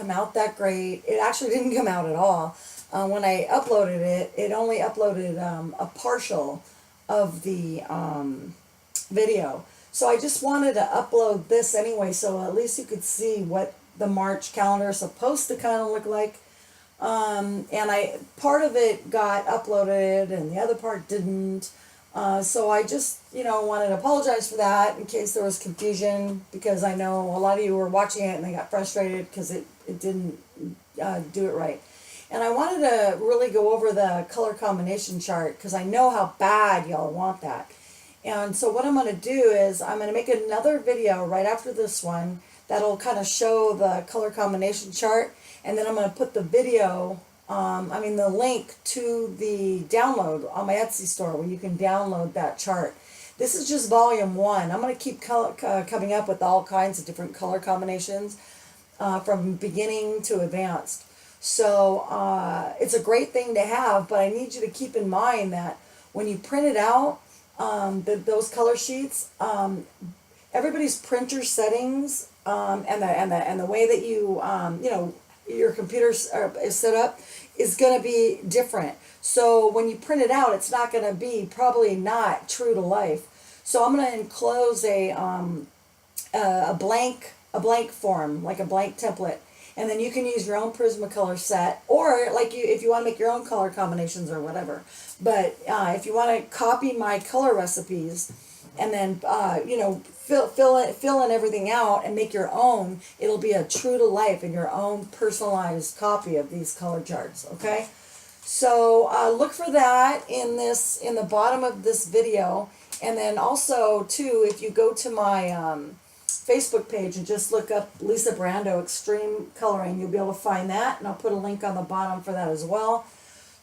come out that great. It actually didn't come out at all. When I uploaded it, it only uploaded a partial of the video. So I just wanted to upload this anyway, so at least you could see what the March calendar is supposed to kind of look like. And part of it got uploaded and the other part didn't. So I just, wanted to apologize for that in case there was confusion, because I know a lot of you were watching it and they got frustrated because it didn't do it right. And I wanted to really go over the color combination chart because I know how bad y'all want that. And so what I'm going to do is I'm going to make another video right after this one that'll kind of show the color combination chart. And then I'm going to put the video, the link to the download on my Etsy store where you can download that chart. This is just volume 1. I'm going to keep coming up with all kinds of different color combinations from beginning to advanced. So it's a great thing to have, but I need you to keep in mind that when you print it out, those color sheets, everybody's printer settings and the way that your computer is set up is going to be different. So when you print it out, it's not going to be probably not true to life. So I'm going to enclose a blank form, like a blank template. And then you can use your own Prismacolor set, or if you want to make your own color combinations or whatever. But if you want to copy my color recipes and then fill in everything out and make your own, it'll be a true to life and your own personalized copy of these color charts. Okay, so look for that in the bottom of this video, and then also too, if you go to my Facebook page and just look up Lisa Brando Extreme Coloring, you'll be able to find that, and I'll put a link on the bottom for that as well,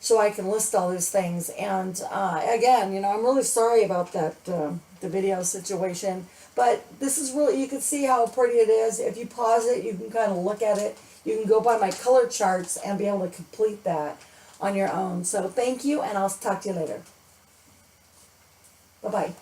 so I can list all these things. And again, I'm really sorry about that the video situation, but this is really, you can see how pretty it is. If you pause it, you can kind of look at it. You can go by my color charts and be able to complete that on your own. So thank you, and I'll talk to you later. Bye-bye.